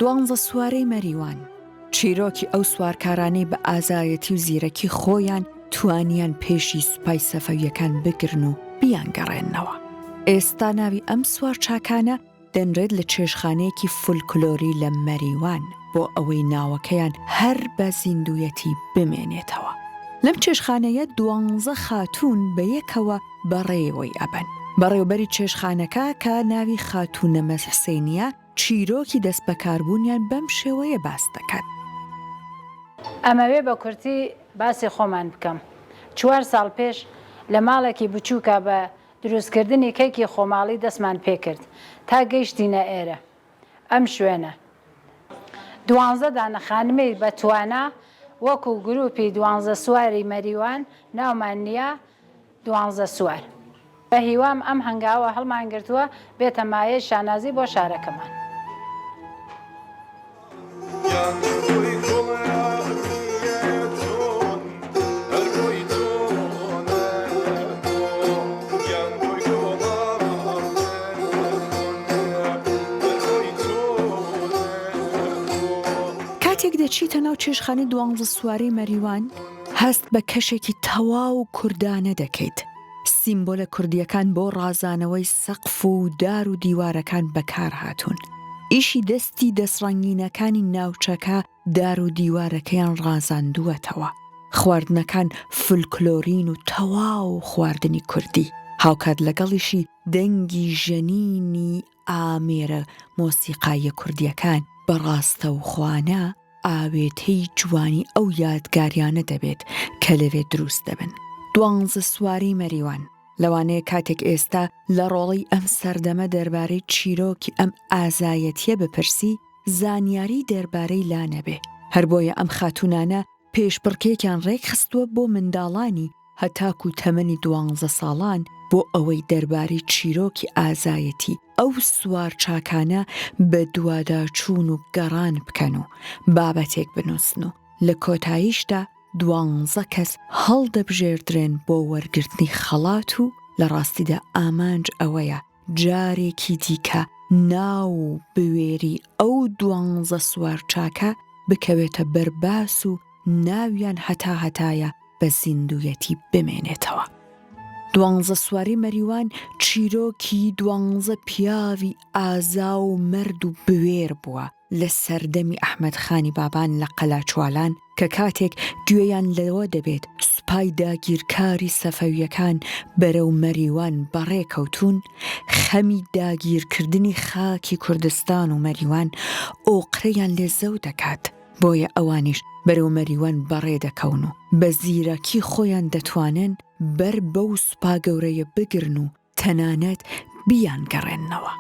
دوانزە سوارەی مەریوان چیرۆکی ئەو سوارکارانەی بە ئازایەتی و زیرەکی خۆیان توانیان پێشی سوپای سەفەویەکان بگرن و بیانگەڕێنەوە. ئێستا ناوی ئەم سوار چاکانە دەنرێت لە چێشخانەیەکی فولکلۆری لە مەریوان بۆ ئەوەی ناوەکەیان هەر بە زیندوویەتی بمێنێتەوە. لەم چێشخانەیە 12 خاتوون بە یەکەوە بەڕێوەی ئەبن. بەڕێوبەری چێشخانەکە کە ناوی خاتوونە مەحسێنیە چیرۆکی دەست بەکاربوونیان بەم شێوەیە باس دەکات. ئەمەوێ بە کورتی باسی خۆمان بکەم. 4 ساڵ پێش لە ماڵێکی بچووکە بە دروستکردنی کەیکی خۆماڵی دەستمان پێکرد تا گەیشتینە ئێرە. ئەم شوێنە 12 دانە خانمەی بەتوانە وەکو گروپی 12 سواری مەریوان ناومان نییە 12 سوار. بە هیوام ئەم هەنگاوە هەڵمان گرتووە بێتە مایەی شانازی بۆ شارەکەمان. کاتێک دەچیتە ناو چێشخانەی 12 سواری مەریوان هەست بە کەشێکی تەواو کوردانە دەکەیت. سیمبۆلە کوردیەکان بۆ ڕازانەوەی سەقف و دار و دیوارەکان بەکار هاتوون. ئیشی دەستی دەسڕەنگینەکانی ناوچەکە دار و دیوارەکەیان ڕازاندووەتەوە. خواردنەکان فولکلۆرین و تەواو خواردنی کوردی. هاوکات لەگەڵیشی دەنگی ژەنینی ئامێرە مۆسیقایە کوردیەکان بەڕاستە و خوانە ئاوێتەی جوانی ئەو یادگاریانە دەبێت کە لەوێ دروست دەبن. 12 سواری مەریوان لەوانەیە کاتێک ئێستا لە ڕۆڵی ئەم سەردەمە دەربارەی چیرۆکی ئەم ئازایەتیە بپرسی زانیاری دەربارەی لا نەبێ. هەر بۆیە ئەم خاتونانە پێشبڕکێکیان ڕێک خستووە بۆ منداڵانی هەتاکو تەمەنی 12 ساڵان بۆ ئەوەی دەربارەی چیرۆکی ئازایەتی ئەو سوار چاکانە بە دوواداچوون و گەڕان بکەن و بابەتێک بنووسن و لە کۆتاییشدا 12 کەس هەڵدەبژێردرێن بۆ وەرگرتنی خەڵات و لە ڕاستیدا ئامانج ئەوەیە جارێکی دیکە ناو و بوێری ئەو 12 سوار چاکە بکەوێتە بەرباس و ناویان هەتایە بە زیندوویەتی بمێنێتەوە. 12 سواری مەریوان چیرۆکی 12 پیاوی ئازا و مەرد و بوێر بووە لە سەردەمی ئەحمەدخانی بابان لە قەلاچوالان کە کاتێک گوێیان لەوە دەبێت سوپای داگیرکاری سەفەویەکان بەرەو مەریوان بەڕێکەوتون، خەمی داگیرکردنی خاکی کوردستان و مەریوان ئۆقرەیان لێ زەو دەکات. بۆیە ئەوانیش بەرەو مەریوان بەڕێ دەکەون و بە زیرەکی خۆیان دەتوانن بەر بەو سوپا گەورەیە بگرن و تەنانەت بیان گەڕێنەوە.